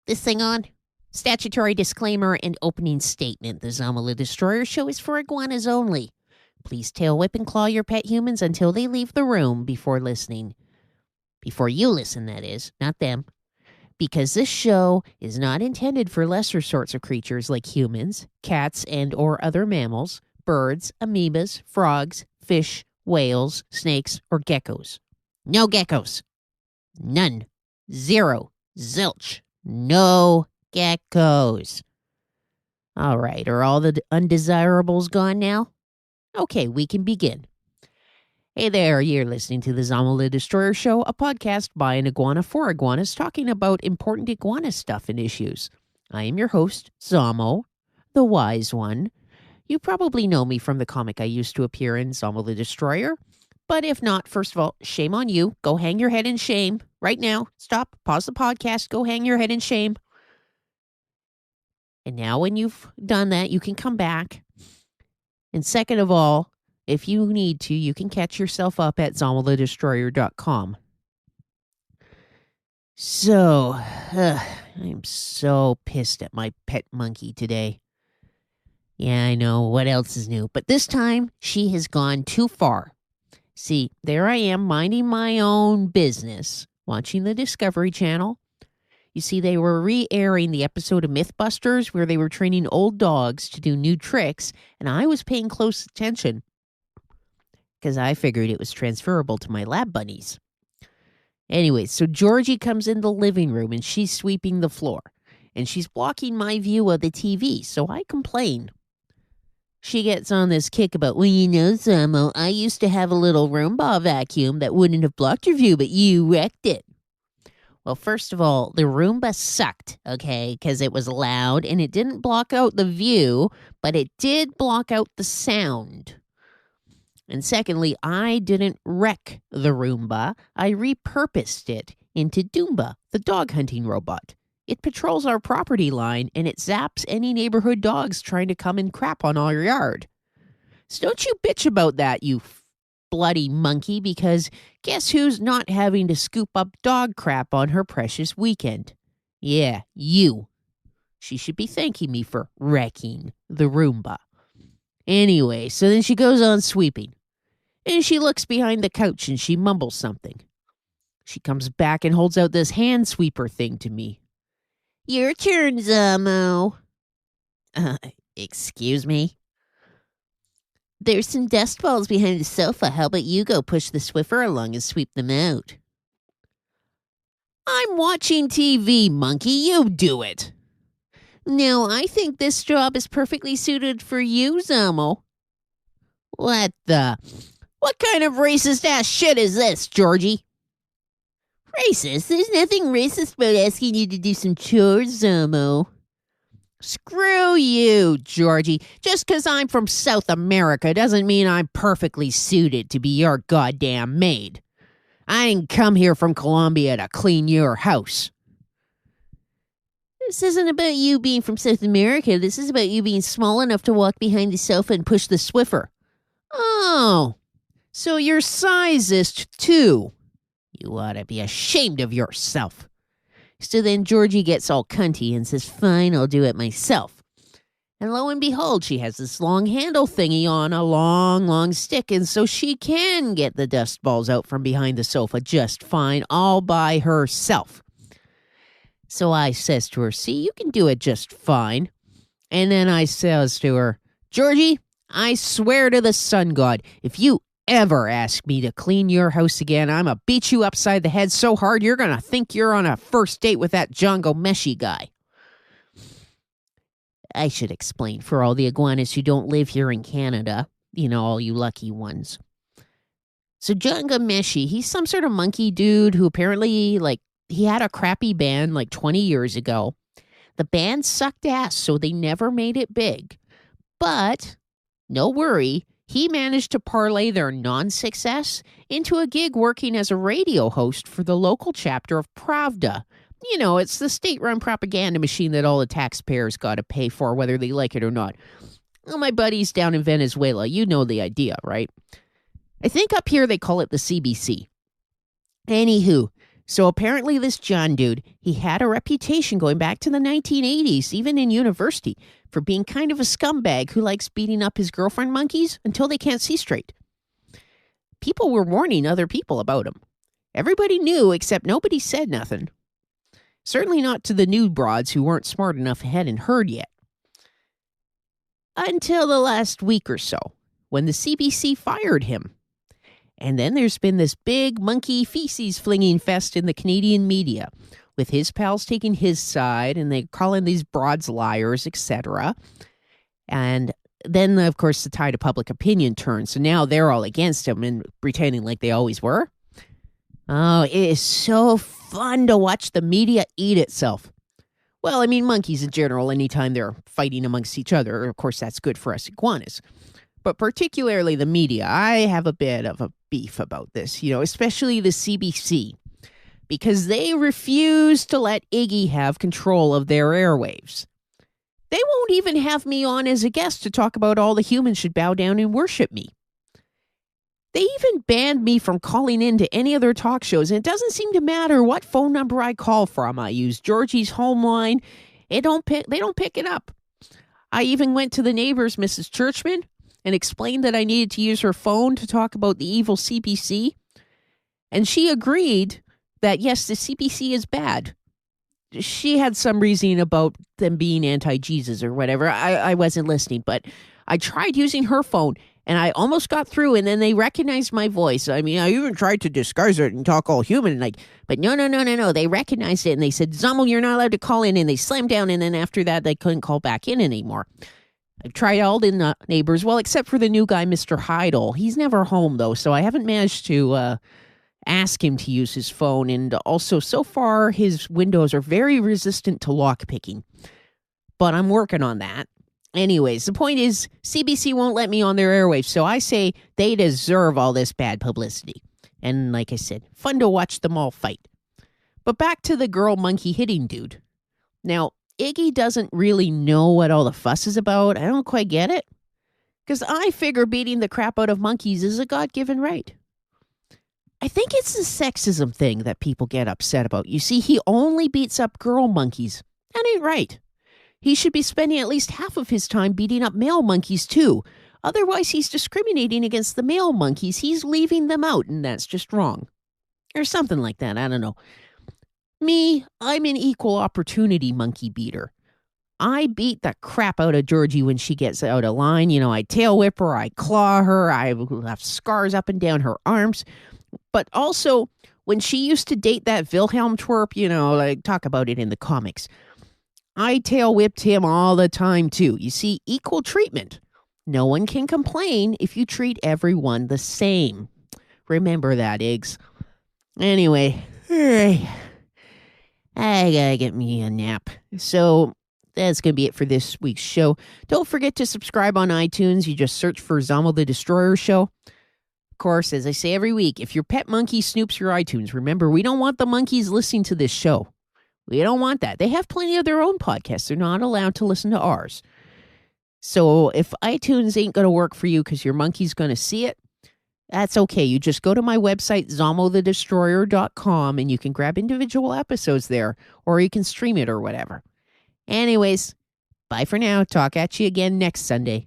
This thing on? Statutory disclaimer and opening statement. The Zamo the Destroyer show is for iguanas only. Please tail whip and claw your pet humans until they leave the room before listening. Before you listen, that is, not them. Because this show is not intended for lesser sorts of creatures like humans, cats and or other mammals, birds, amoebas, frogs, fish, whales, snakes, or geckos. No geckos. None. Zero. Zilch. No geckos. All right, are all the undesirables gone now? Okay, we can begin. Hey there, you're listening to the Zamo the Destroyer show, a podcast by an iguana for iguanas talking about important iguana stuff and issues. I am your host, Zamo, the wise one. You probably know me from the comic I used to appear in, Zamo the Destroyer. But if not, first of all, shame on you. Go hang your head in shame. Right now. Stop. Pause the podcast. Go hang your head in shame. And now when you've done that, you can come back. And second of all, if you need to, you can catch yourself up at ZamoTheDestroyer.com. So, I'm so pissed at my pet monkey today. Yeah, I know. What else is new? But this time, she has gone too far. See, there I am minding my own business, watching the Discovery Channel. You see, they were re-airing the episode of Mythbusters where they were training old dogs to do new tricks, and I was paying close attention because I figured it was transferable to my lab bunnies. Anyway, so Georgie comes in the living room and she's sweeping the floor, and she's blocking my view of the TV, so I complain. She gets on this kick about, well, you know, Zamo, I used to have a little Roomba vacuum that wouldn't have blocked your view, but you wrecked it. Well, first of all, the Roomba sucked, okay, because it was loud and it didn't block out the view, but it did block out the sound. And secondly, I didn't wreck the Roomba. I repurposed it into Doomba, the dog hunting robot. It patrols our property line, and it zaps any neighborhood dogs trying to come and crap on our yard. So don't you bitch about that, you bloody monkey, because guess who's not having to scoop up dog crap on her precious weekend? Yeah, you. She should be thanking me for wrecking the Roomba. Anyway, so then she goes on sweeping, and she looks behind the couch, and she mumbles something. She comes back and holds out this hand sweeper thing to me. Your turn, Zamo. Excuse me? There's some dust balls behind the sofa. How about you go push the Swiffer along and sweep them out? I'm watching TV, monkey. You do it. No, I think this job is perfectly suited for you, Zamo. What kind of racist ass shit is this, Georgie? Racist? There's nothing racist about asking you to do some chores, Zamo. Screw you, Georgie. Just because I'm from South America doesn't mean I'm perfectly suited to be your goddamn maid. I didn't come here from Colombia to clean your house. This isn't about you being from South America. This is about you being small enough to walk behind the sofa and push the Swiffer. Oh, so you're sizist too. You ought to be ashamed of yourself. So then Georgie gets all cunty and says, fine, I'll do it myself. And lo and behold, she has this long handle thingy on a long, long stick, and so she can get the dust balls out from behind the sofa just fine, all by herself. So I says to her, see, you can do it just fine. And then I says to her, Georgie, I swear to the sun god, if you ever ask me to clean your house again, I'm gonna beat you upside the head so hard you're gonna think you're on a first date with that Jian Ghomeshi guy. I should explain for all the iguanas who don't live here in Canada, you know, all you lucky ones. So Jian Ghomeshi, he's some sort of monkey dude who apparently, he had a crappy band 20 years ago. The band sucked ass, so they never made it big. But, no worry, he managed to parlay their non-success into a gig working as a radio host for the local chapter of Pravda. You know, it's the state-run propaganda machine that all the taxpayers got to pay for, whether they like it or not. Well, my buddies down in Venezuela, you know the idea, right? I think up here they call it the CBC. Anywho, So apparently this John dude, he had a reputation going back to the 1980s, even in university, for being kind of a scumbag who likes beating up his girlfriend monkeys until they can't see straight. People were warning other people about him. Everybody knew, except nobody said nothing. Certainly not to the new broads who weren't smart enough ahead and heard yet. Until the last week or so, when the CBC fired him. And then there's been this big monkey feces flinging fest in the Canadian media, with his pals taking his side, and they calling these broads liars, etc. And then, of course, the tide of public opinion turns, so now they're all against him and pretending like they always were. Oh, it is so fun to watch the media eat itself. Well, I mean, monkeys in general, anytime they're fighting amongst each other, of course, that's good for us iguanas. But particularly the media, I have a bit of a beef about this, especially the CBC, because they refuse to let Iggy have control of their airwaves. They won't even have me on as a guest to talk about all the humans should bow down and worship me. They even banned me from calling in to any of their talk shows, and it doesn't seem to matter what phone number I call from. I use Georgie's home line. They don't pick it up. I even went to the neighbors, Mrs. Churchman, and explained that I needed to use her phone to talk about the evil CBC. And she agreed that, yes, the CBC is bad. She had some reasoning about them being anti-Jesus or whatever. I wasn't listening, but I tried using her phone, and I almost got through, and then they recognized my voice. I mean, I even tried to disguise it and talk all human, but no. They recognized it, and they said, Zamo, you're not allowed to call in, and they slammed down, and then after that, they couldn't call back in anymore. I've tried all the neighbors, well, except for the new guy, Mr. Heidel. He's never home, though, so I haven't managed to ask him to use his phone. And also, so far, his windows are very resistant to lockpicking. But I'm working on that. Anyways, the point is, CBC won't let me on their airwaves, so I say they deserve all this bad publicity. And like I said, fun to watch them all fight. But back to the girl monkey hitting dude. Now, Iggy doesn't really know what all the fuss is about. I don't quite get it. Because I figure beating the crap out of monkeys is a God-given right. I think it's the sexism thing that people get upset about. You see, he only beats up girl monkeys. That ain't right. He should be spending at least half of his time beating up male monkeys, too. Otherwise, he's discriminating against the male monkeys. He's leaving them out, and that's just wrong. Or something like that. I don't know. Me, I'm an equal opportunity monkey beater. I beat the crap out of Georgie when she gets out of line. I tail whip her, I claw her, I have scars up and down her arms. But also, when she used to date that Wilhelm twerp, talk about it in the comics, I tail whipped him all the time, too. You see, equal treatment. No one can complain if you treat everyone the same. Remember that, Iggs. Anyway, I gotta get me a nap. So that's gonna be it for this week's show. Don't forget to subscribe on iTunes. You just search for Zamo the Destroyer Show. Of course, as I say every week, if your pet monkey snoops your iTunes, remember, we don't want the monkeys listening to this show. We don't want that. They have plenty of their own podcasts. They're not allowed to listen to ours. So if iTunes ain't going to work for you because your monkey's going to see it, that's okay. You just go to my website, zamodestroyer.com, and you can grab individual episodes there, or you can stream it or whatever. Anyways, bye for now. Talk at you again next Sunday.